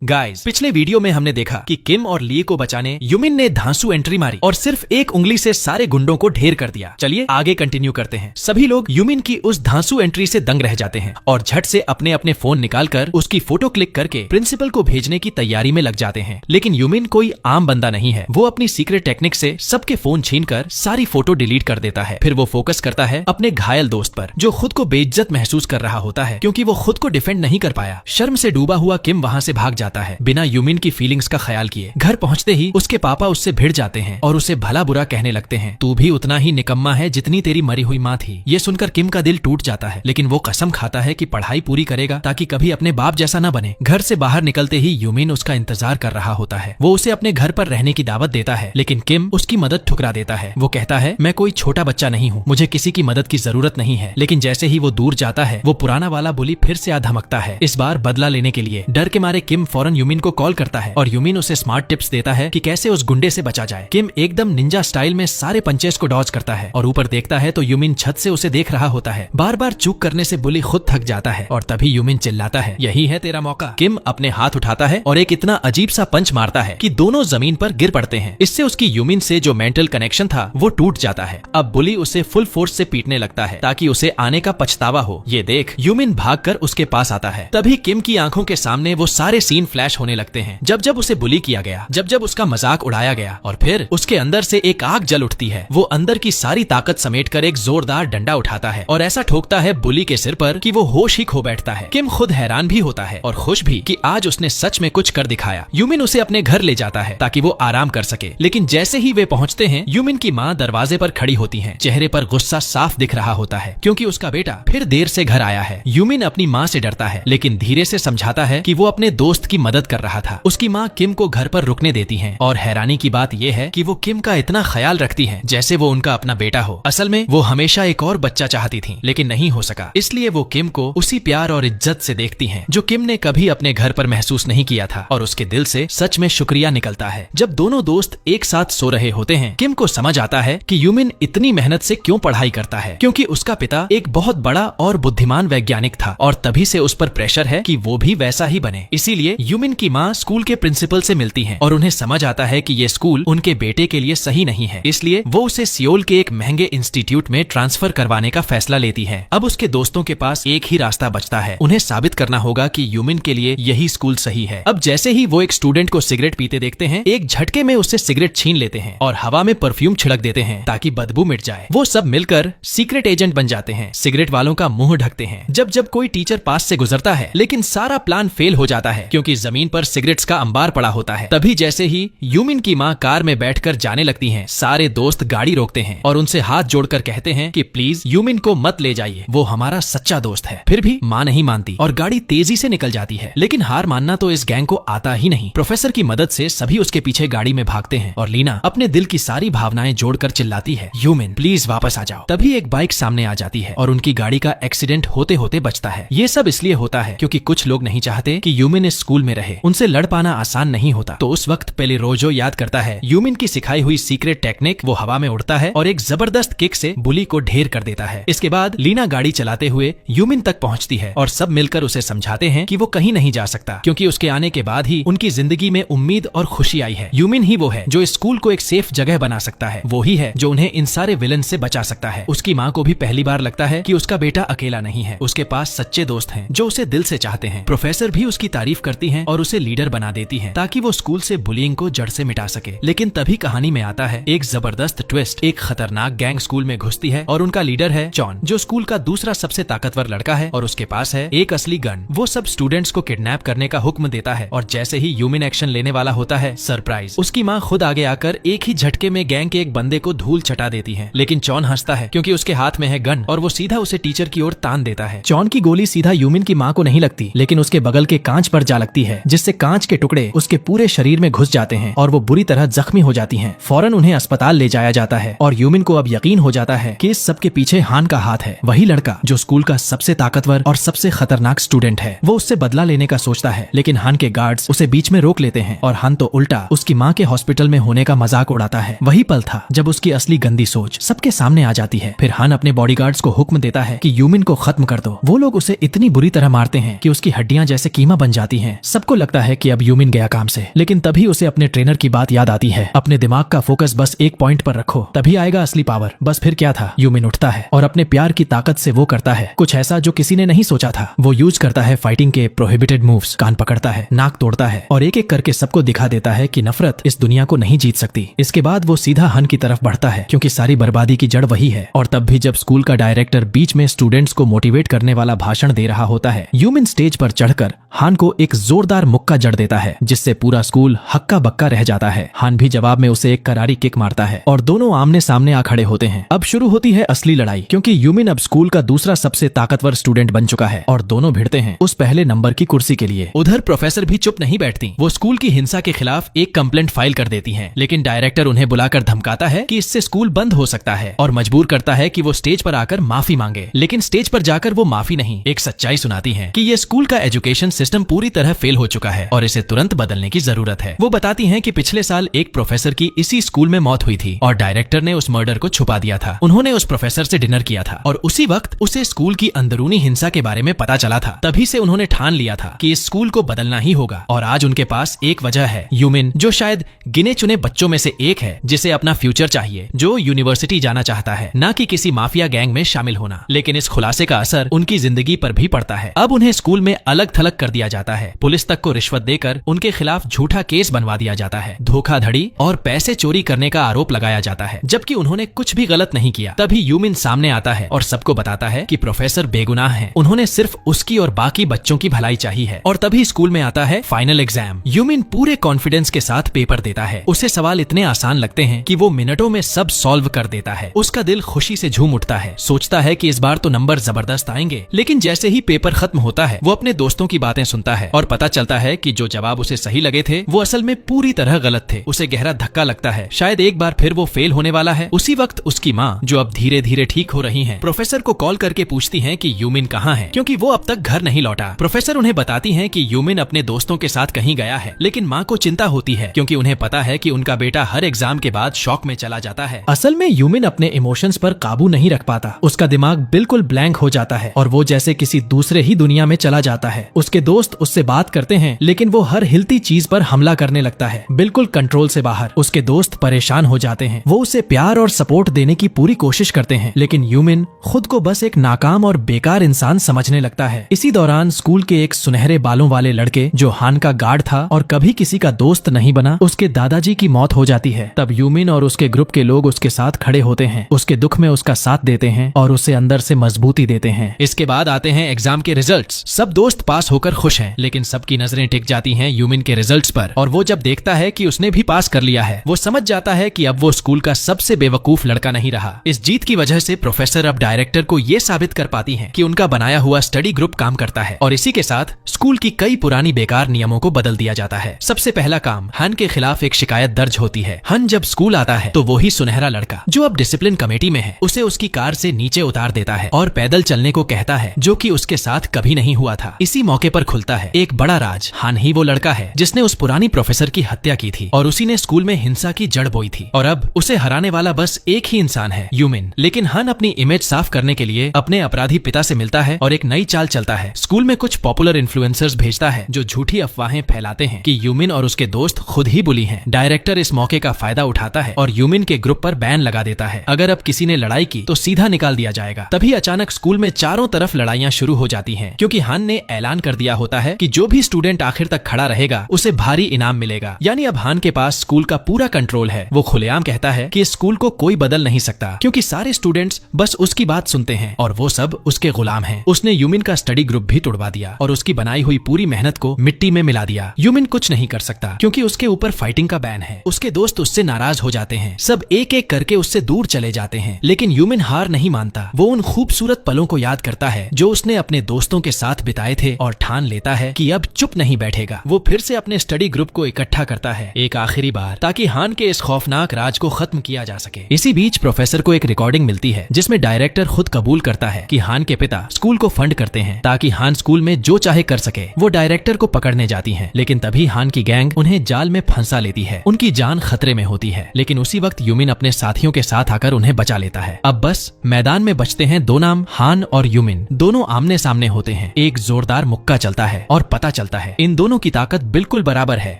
Guys, पिछले video में हमने देखा कि किम और ली को बचाने यूमिन ने धांसू एंट्री मारी और सिर्फ एक उंगली से सारे गुंडों को ढेर कर दिया। चलिए आगे कंटिन्यू करते हैं। सभी लोग यूमिन की उस धांसू एंट्री से दंग रह जाते हैं और झट से अपने अपने फोन निकालकर उसकी फोटो क्लिक करके प्रिंसिपल को भेजने की तैयारी में लग जाते हैं। लेकिन यूमिन कोई आम बंदा नहीं है। वो अपनी सीक्रेट टेक्निक से सबके फोन छीनकर सारी फोटो डिलीट कर देता है। फिर वो फोकस करता है अपने घायल दोस्त पर, जो खुद को बेइज्जत महसूस कर रहा होता है क्योंकि वो खुद को डिफेंड नहीं कर पाया। शर्म से डूबा हुआ किम वहाँ से भाग जाता है बिना यूमिन की फीलिंग्स का ख्याल किए। घर पहुंचते ही उसके पापा उससे भिड़ जाते हैं और उसे भला बुरा कहने लगते हैं। तू भी उतना ही निकम्मा है जितनी तेरी मरी हुई माँ थी। ये सुनकर किम का दिल टूट जाता है, लेकिन वो कसम खाता है कि पढ़ाई पूरी करेगा ताकि कभी अपने बाप जैसा न बने। घर से बाहर निकलते ही यूमिन उसका इंतजार कर रहा होता है। वो उसे अपने घर पर रहने की दावत देता है, लेकिन किम उसकी मदद ठुकरा देता है। वो कहता है, मैं कोई छोटा बच्चा नहीं हूँ, मुझे किसी की मदद की जरूरत नहीं है। लेकिन जैसे ही वो दूर जाता है, वो पुराना वाला बुली फिर से आ धमकता है। इस बार बदला लेने के लिए डर के मारे किम फौरन यूमिन को कॉल करता है और यूमिन उसे स्मार्ट टिप्स देता है कि कैसे उस गुंडे से बचा जाए। किम एकदम निंजा स्टाइल में सारे पंचेस को डॉज करता है और ऊपर देखता है तो यूमिन छत से उसे देख रहा होता है। बार बार चूक करने से बुली खुद थक जाता है और तभी यूमिन चिल्लाता है, यही है तेरा मौका। किम अपने हाथ उठाता है और एक इतना अजीब सा पंच मारता है कि दोनों जमीन पर गिर पड़ते हैं। इससे उसकी यूमिन से जो मेंटल कनेक्शन था वो टूट जाता है। अब बुली उसे फुल फोर्स से पीटने लगता है ताकि उसे आने का पछतावा हो। ये देख यूमिन भागकर उसके पास आता है। तभी किम की आंखों के सामने वो सारे सीन फ्लैश होने लगते हैं। जब जब उसे बुली किया गया, जब जब उसका मजाक उड़ाया गया और फिर उसके अंदर से एक आग जल उठती है। वो अंदर की सारी ताकत समेटकर एक जोरदार डंडा उठाता है और ऐसा ठोकता है बुली के सिर पर कि वो होश ही खो बैठता है। किम खुद हैरान भी होता है और खुश भी कि आज उसने सच में कुछ कर दिखाया। यूमिन उसे अपने घर ले जाता है ताकि वो आराम कर सके। लेकिन जैसे ही वे पहुंचते हैं, यूमिन की माँ दरवाजे पर खड़ी होती है। चेहरे पर गुस्सा साफ दिख रहा होता है क्योंकि उसका बेटा फिर देर से घर आया है। यूमिन अपनी माँ से डरता है, लेकिन धीरे से समझाता है कि वो अपने दोस्त की मदद कर रहा था। उसकी माँ किम को घर पर रुकने देती है और हैरानी की बात यह है कि वो किम का इतना ख्याल रखती है जैसे वो उनका अपना बेटा हो। असल में वो हमेशा एक और बच्चा चाहती थी, लेकिन नहीं हो सका। इसलिए वो किम को उसी प्यार और इज्जत से देखती हैं जो किम ने कभी अपने घर पर महसूस नहीं किया था और उसके दिल से सच में शुक्रिया निकलता है। जब दोनों दोस्त एक साथ सो रहे होते हैं, किम को समझ आता है कि यूमिन इतनी मेहनत से क्यों पढ़ाई करता है, क्योंकि उसका पिता एक बहुत बड़ा और बुद्धिमान वैज्ञानिक था और तभी से उस पर प्रेशर है कि वो भी वैसा ही बने। इसीलिए यूमिन की माँ स्कूल के प्रिंसिपल से मिलती है और उन्हें समझ आता है कि ये स्कूल उनके बेटे के लिए सही नहीं है। इसलिए वो उसे सियोल के एक महंगे इंस्टीट्यूट में ट्रांसफर करवाने का फैसला लेती है। अब उसके दोस्तों के पास एक ही रास्ता बचता है, उन्हें साबित करना होगा कि यूमिन के लिए यही स्कूल सही है। अब जैसे ही वो एक स्टूडेंट को सिगरेट पीते देखते हैं, एक झटके में उससे सिगरेट छीन लेते हैं और हवा में परफ्यूम छिड़क देते हैं ताकि बदबू मिट जाए। वो सब मिलकर सीक्रेट एजेंट बन जाते हैं, सिगरेट वालों का मुंह ढकते हैं। जब जब कोई टीचर पास से गुजरता है, लेकिन सारा प्लान फेल हो जाता है क्योंकि जमीन पर सिगरेट्स का अंबार पड़ा होता है। तभी जैसे ही यूमिन की माँ कार में बैठकर जाने लगती हैं, सारे दोस्त गाड़ी रोकते हैं और उनसे हाथ जोड़कर कहते हैं कि प्लीज यूमिन को मत ले जाइए, वो हमारा सच्चा दोस्त है। फिर भी माँ नहीं मानती और गाड़ी तेजी से निकल जाती है। लेकिन हार मानना तो इस गैंग को आता ही नहीं। प्रोफेसर की मदद से सभी उसके पीछे गाड़ी में भागते हैं और लीना अपने दिल की सारी भावनाएं जोड़कर चिल्लाती है, यूमिन प्लीज वापस आ जाओ। तभी एक बाइक सामने आ जाती है और उनकी गाड़ी का एक्सीडेंट होते होते बचता है। ये सब इसलिए होता है क्योंकि कुछ लोग नहीं चाहते कि यूमिन इस स्कूल में रहे। उनसे लड़ पाना आसान नहीं होता। तो उस वक्त पहले रोजो याद करता है यूमिन की सिखाई हुई सीक्रेट टेक्निक। वो हवा में उड़ता है और एक जबरदस्त किक से बुली को ढेर कर देता है। इसके बाद लीना गाड़ी चलाते हुए यूमिन तक पहुंचती है और सब मिलकर उसे समझाते हैं कि वो कहीं नहीं जा सकता क्योंकि उसके आने के बाद ही उनकी जिंदगी में उम्मीद और खुशी आई है। यूमिन ही वो है जो इस स्कूल को एक सेफ जगह बना सकता है। वो ही है जो उन्हें इन सारे विलन से बचा सकता है। उसकी माँ को भी पहली बार लगता है कि उसका बेटा अकेला नहीं है, उसके पास सच्चे दोस्त हैं जो उसे दिल से चाहते हैं। प्रोफेसर भी उसकी तारीफ करती हैं और उसे लीडर बना देती हैं ताकि वो स्कूल से बुलिंग को जड़ से मिटा सके। लेकिन तभी कहानी में आता है एक जबरदस्त ट्विस्ट। एक खतरनाक गैंग स्कूल में घुसती है और उनका लीडर है जॉन, जो स्कूल का दूसरा सबसे ताकतवर लड़का है और उसके पास है एक असली गन। वो सब स्टूडेंट्स को किडनैप करने का हुक्म देता है और जैसे ही यूमिन एक्शन लेने वाला होता है, सरप्राइज, उसकी माँ खुद आगे आकर एक ही झटके में गैंग के एक बंदे को धूल चटा देती है। लेकिन जॉन हंसता है क्योंकि उसके हाथ में है गन और वो सीधा उसे टीचर की ओर तान देता है। जॉन की गोली सीधा यूमिन की माँ को नहीं लगती, लेकिन उसके बगल के कांच पर जा लगती है, जिससे कांच के टुकड़े उसके पूरे शरीर में घुस जाते हैं और वो बुरी तरह जख्मी हो जाती हैं। फौरन उन्हें अस्पताल ले जाया जाता है और यूमिन को अब यकीन हो जाता है कि इस सब के पीछे हान का हाथ है, वही लड़का जो स्कूल का सबसे ताकतवर और सबसे खतरनाक स्टूडेंट है। वो उससे बदला लेने का सोचता है, लेकिन हान के गार्ड्स उसे बीच में रोक लेते हैं और हान तो उल्टा उसकी माँ के हॉस्पिटल में होने का मजाक उड़ाता है। वही पल था जब उसकी असली गंदी सोच सबके सामने आ जाती है। फिर हान अपने बॉडीगार्ड्स को हुक्म देता है कि यूमिन को खत्म कर दो। वो लोग उसे इतनी बुरी तरह मारते हैं कि उसकी हड्डियां जैसे कीमा बन जाती हैं, सबको लगता है कि अब यूमिन गया काम से, लेकिन तभी उसे अपने ट्रेनर की बात याद आती है। अपने दिमाग का फोकस बस एक पॉइंट पर रखो, तभी आएगा असली पावर। बस फिर क्या था, यूमिन उठता है और अपने प्यार की ताकत से वो करता है कुछ ऐसा जो किसी ने नहीं सोचा था। वो यूज करता है फाइटिंग के प्रोहिबिटेड मूव्स, कान पकड़ता है, नाक तोड़ता है और एक एक करके सबको दिखा देता है कि नफरत इस दुनिया को नहीं जीत सकती। इसके बाद वो सीधा हन की तरफ बढ़ता है, क्योंकि सारी बर्बादी की जड़ वही है। और तब भी जब स्कूल का डायरेक्टर बीच में स्टूडेंट्स को मोटिवेट करने वाला भाषण दे रहा होता है, यूमिन स्टेज पर चढ़कर हान को एक जोरदार मुक्का जड़ देता है, जिससे पूरा स्कूल हक्का बक्का रह जाता है। हान भी जवाब में उसे एक करारी किक मारता है और दोनों आमने सामने आ खड़े होते हैं। अब शुरू होती है असली लड़ाई, क्योंकि यूमिन अब स्कूल का दूसरा सबसे ताकतवर स्टूडेंट बन चुका है और दोनों भिड़ते हैं उस पहले नंबर की कुर्सी के लिए। उधर प्रोफेसर भी चुप नहीं बैठती। वो स्कूल की हिंसा के खिलाफ एक कंप्लेंट फाइल कर देती हैं, लेकिन डायरेक्टर उन्हें बुलाकर धमकाता है कि इससे स्कूल बंद हो सकता है और मजबूर करता है कि वो स्टेज पर आकर माफी मांगे। लेकिन स्टेज पर जाकर वो माफी नहीं, एक सच्चाई सुनाती है कि ये स्कूल का एजुकेशन सिस्टम पूरी तरह फेल हो चुका है और इसे तुरंत बदलने की जरूरत है। वो बताती हैं कि पिछले साल एक प्रोफेसर की इसी स्कूल में मौत हुई थी और डायरेक्टर ने उस मर्डर को छुपा दिया था। उन्होंने उस प्रोफेसर से डिनर किया था और उसी वक्त उसे स्कूल की अंदरूनी हिंसा के बारे में पता चला था। तभी से उन्होंने ठान लिया था कि इस स्कूल को बदलना ही होगा। और आज उनके पास एक वजह है, यूमिन, जो शायद गिने चुने बच्चों में से एक है जिसे अपना फ्यूचर चाहिए, जो यूनिवर्सिटी जाना चाहता है, न कि किसी माफिया गैंग में शामिल होना। लेकिन इस खुलासे का असर उनकी जिंदगी पर भी पड़ता है। अब उन्हें स्कूल में अलग थलग कर दिया जाता है, पुलिस तक को रिश्वत देकर उनके खिलाफ झूठा केस बनवा दिया जाता है, धोखाधड़ी और पैसे चोरी करने का आरोप लगाया जाता है, जबकि उन्होंने कुछ भी गलत नहीं किया। तभी यूमिन सामने आता है और सबको बताता है कि प्रोफेसर बेगुनाह है, उन्होंने सिर्फ उसकी और बाकी बच्चों की भलाई चाहिए है। और तभी स्कूल में आता है फाइनल एग्जाम। यूमिन पूरे कॉन्फिडेंस के साथ पेपर देता है। उसे सवाल इतने आसान लगते हैं कि वो मिनटों में सब सॉल्व कर देता है। उसका दिल खुशी से झूम उठता है, सोचता है कि इस बार तो नंबर जबरदस्त आएंगे। लेकिन जैसे ही पेपर खत्म होता है, वो अपने दोस्तों की बातें सुनता है और पता चलता है कि जो जवाब उसे सही लगे थे वो असल में पूरी तरह गलत थे। उसे गहरा धक्का लगता है, शायद एक बार फिर वो फेल होने वाला है। उसी वक्त उसकी माँ, जो अब धीरे धीरे ठीक हो रही हैं, प्रोफेसर को कॉल करके पूछती हैं कि यूमिन कहाँ है, क्योंकि वो अब तक घर नहीं लौटा। प्रोफेसर उन्हें बताती हैं कि यूमिन अपने दोस्तों के साथ कहीं गया है, लेकिन माँ को चिंता होती है क्योंकि उन्हें पता है कि उनका बेटा हर एग्जाम के बाद शॉक में चला जाता है। असल में यूमिन अपने इमोशंस पर काबू नहीं रख पाता। उसका दिमाग बिल्कुल ब्लैंक हो जाता है और वो जैसे किसी दूसरे ही दुनिया में चला जाता है। उसके दोस्त उससे बात करते हैं, लेकिन वो हर हिलती चीज पर हमला करने लगता है, बिल्कुल कंट्रोल से बाहर। उसके दोस्त परेशान हो जाते हैं। वो उसे प्यार और सपोर्ट देने की पूरी कोशिश करते हैं, लेकिन यूमिन खुद को बस एक नाकाम और बेकार इंसान समझने लगता है। इसी दौरान स्कूल के एक सुनहरे बालों वाले लड़के, जो हान का गार्ड था और कभी किसी का दोस्त नहीं बना, उसके दादाजी की मौत हो जाती है। तब यूमिन और उसके ग्रुप के लोग उसके साथ खड़े होते हैं, उसके दुख में उसका साथ देते हैं और उसे अंदर से मजबूती देते हैं। इसके बाद आते हैं एग्जाम के रिजल्ट्स। सब दोस्त पास होकर खुश हैं, लेकिन सबकी नजरें टिक जाती हैं यूमिन के रिजल्ट्स पर। और वो जब देखता है कि उसने भी पास कर लिया है, वो समझ जाता है कि अब वो स्कूल का सबसे बेवकूफ लड़का नहीं रहा। इस जीत की वजह से प्रोफेसर अब डायरेक्टर को ये साबित कर पाती हैं कि उनका बनाया हुआ स्टडी ग्रुप काम करता है। और इसी के साथ स्कूल की कई पुरानी बेकार नियमों को बदल दिया जाता है। सबसे पहला काम, हन के खिलाफ एक शिकायत दर्ज होती है। हन जब स्कूल आता है तो वही सुनहरा लड़का, जो अब डिसिप्लिन कमेटी में है, उसे उसकी कार से नीचे उतार देता है और पैदल चलने को कहता है, जो कि उसके साथ कभी नहीं हुआ था। इसी मौके पर खुलता है एक बड़ा राज। हन ही वो लड़का है जिसने उस पुरानी प्रोफेसर की हत्या की थी और उसी ने स्कूल में हिंसा की जड़ बोई थी। और अब उसे हराने वाला बस एक ही इंसान है, यूमिन। लेकिन हन अपनी इमेज साफ करने के लिए अपने अपराधी पिता से मिलता है और एक नई चाल चलता है। स्कूल में कुछ पॉपुलर इन्फ्लुएंसर्स भेजता है जो झूठी अफवाहें फैलाते हैं कि यूमिन और उसके दोस्त खुद ही बुली हैं। डायरेक्टर इस मौके का फायदा उठाता है और यूमिन के ग्रुप पर बैन लगा देता है। अगर अब किसी ने लड़ाई की तो सीधा निकाल दिया जाएगा। तभी अचानक स्कूल में चारों तरफ लड़ाइयां शुरू हो जाती हैं, क्योंकि हन ने ऐलान कर दिया होता है कि जो भी स्टूडेंट आखिर तक खड़ा रहेगा उसे भारी इनाम मिलेगा। यानी अब हन के पास स्कूल का पूरा कंट्रोल है। वो खुलेआम कहता है कि इस स्कूल को कोई बदल नहीं सकता, क्योंकि सारे स्टूडेंट्स बस उसकी बात सुनते हैं और वो सब उसके गुलाम हैं। उसने यूमिन का स्टडी ग्रुप भी तोड़वा दिया और उसकी बनाई हुई पूरी मेहनत को मिट्टी में मिला दिया। यूमिन कुछ नहीं कर सकता, क्योंकि उसके ऊपर फाइटिंग का बैन है। उसके दोस्त उससे नाराज हो जाते हैं, सब एक एक करके उससे दूर चले जाते हैं। लेकिन यूमिन हार नहीं मानता। वो उन खूबसूरत पलों को याद करता है जो उसने अपने दोस्तों के साथ बिताए थे और ठान लेता है कि अब चुप नहीं बैठेगा। वो फिर से अपने स्टडी ग्रुप को इकट्ठा करता है एक आखिरी बार, ताकि हान के इस खौफनाक राज को खत्म किया जा सके। इसी बीच प्रोफेसर को एक रिकॉर्डिंग मिलती है जिसमें डायरेक्टर खुद कबूल करता है कि हान के पिता स्कूल को फंड करते हैं ताकि हान स्कूल में जो चाहे कर सके। वो डायरेक्टर को पकड़ने जाती हैं, लेकिन तभी हान की गैंग उन्हें जाल में फंसा लेती है। उनकी जान खतरे में होती है, लेकिन उसी वक्त यूमिन अपने साथियों के साथ आकर उन्हें बचा लेता है। अब बस मैदान में बचते हैं दो नाम, हान और यूमिन। दोनों आमने सामने होते हैं। एक जोरदार मुक्का चलता है और पता चलता है इन दोनों की ताकत बिल्कुल बराबर है।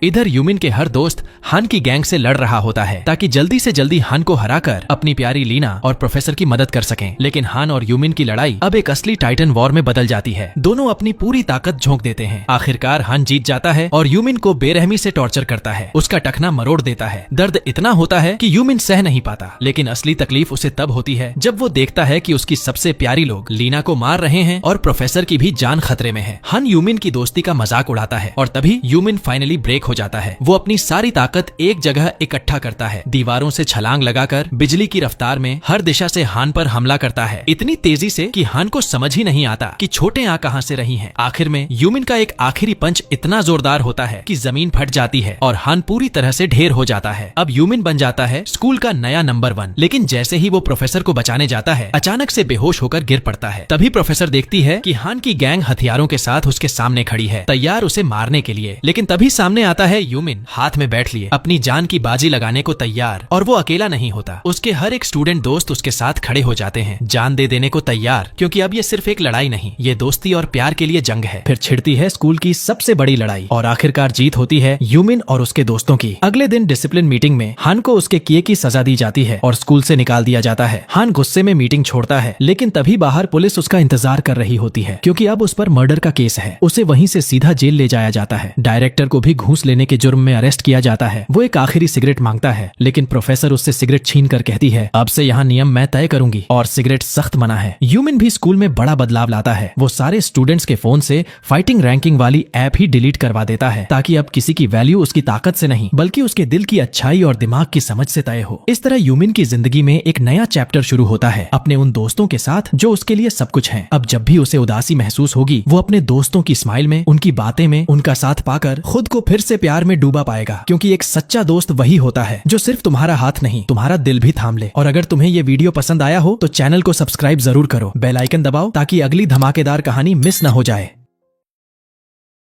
इधर यूमिन के हर दोस्त हान की गैंग से लड़ रहा होता है ताकि जल्दी से जल्दी हान को हराकर अपनी प्यारी लीना और प्रोफेसर की मदद कर सकें। लेकिन हान और यूमिन की लड़ाई अब एक असली टाइटन वॉर में बदल जाती है। दोनों अपनी पूरी ताकत झोंक देते हैं। आखिरकार हान जीत जाता है और यूमिन को बेरहमी से टॉर्चर करता है, उसका टखना मरोड़ देता है। दर्द इतना होता है कि यूमिन सह नहीं पाता, लेकिन असली तकलीफ उसे तब होती है जब वो देखता है कि उसकी सबसे प्यारी लोग लीना को मार रहे हैं और प्रोफेसर की भी जान खतरे में है। हान यूमिन की दोस्ती का मजाक उड़ाता है और तभी यूमिन फाइनली ब्रेक हो जाता है। वो अपनी सारी ताकत एक जगह इकट्ठा करता है, दीवारों से छलांग लगाकर बिजली की रफ्तार में हर दिशा से हान पर हमला करता है, इतनी तेजी से कि हान को समझ ही नहीं आता कि छोटे आ कहां से रही हैं। आखिर में यूमिन का एक आखिरी पंच इतना जोरदार होता है कि जमीन फट जाती है और हान पूरी तरह से ढेर हो जाता है। अब यूमिन बन जाता है स्कूल का नया नंबर 1। लेकिन जैसे ही वो प्रोफेसर को बचाने जाता है, अचानक से बेहोश होकर गिर पड़ता है। तभी प्रोफेसर देखती है कि हान की गैंग हथियारों के साथ उसके सामने खड़ी है, तैयार उसे मारने के लिए। लेकिन तभी सामने आता है यूमिन, हाथ में बैठ लिए, अपनी जान की बाजी लगाने को तैयार। और वो अकेला नहीं होता, उसके हर एक स्टूडेंट दोस्त उसके साथ खड़े हो जाते हैं, जान दे देने को तैयार, क्योंकि अब ये सिर्फ एक लड़ाई नहीं, ये दोस्ती और प्यार के लिए जंग है। फिर छिड़ती है स्कूल की सबसे बड़ी लड़ाई और आखिरकार जीत होती है यूमिन और उसके दोस्तों की। अगले दिन डिसिप्लिन मीटिंग में हान को उसके किए की सजा दी जाती है और स्कूल से निकाल दिया जाता है। हान गुस्से में मीटिंग छोड़ता है, लेकिन तभी बाहर पुलिस उसका इंतजार कर रही होती है, क्योंकि अब उस पर मर्डर का केस है। उसे वहीं से सीधा जेल ले जाया जाता है। डायरेक्टर को भी घूस लेने के जुर्म में अरेस्ट किया जाता है। वो एक आखिरी सिगरेट मांगता है, लेकिन प्रोफेसर उससे सिगरेट छीन कर कहती है, अब से यहाँ नियम मैं तय करूंगी और सिगरेट सख्त मना है। यूमिन भी स्कूल में बड़ा बदलाव लाता है। वो सारे स्टूडेंट्स के फोन से फाइटिंग रैंकिंग वाली ऐप ही डिलीट करवा देता है, ताकि अब किसी की वैल्यू उसकी ताकत से नहीं बल्कि उसके दिल की अच्छाई और दिमाग की समझ से तय हो। इस तरह यूमिन की जिंदगी में एक नया चैप्टर शुरू होता है, अपने उन दोस्तों के साथ जो उसके लिए सब कुछ हैं। अब जब भी उसे उदासी महसूस होगी, वो अपने दोस्तों की स्माइल में, उनकी बातें में, उनका साथ पाकर खुद को फिर से प्यार में डूबा पाएगा, क्योंकि एक सच्चा दोस्त वही होता है जो सिर्फ तुम्हारा हाथ नहीं, तुम्हारा दिल भी थाम ले। और अगर तुम्हें ये वीडियो पसंद आया हो तो चैनल को सब्सक्राइब जरूर करो, बेल आइकन दबाओ ताकि अगली धमाकेदार कहानी मिस न हो जाए।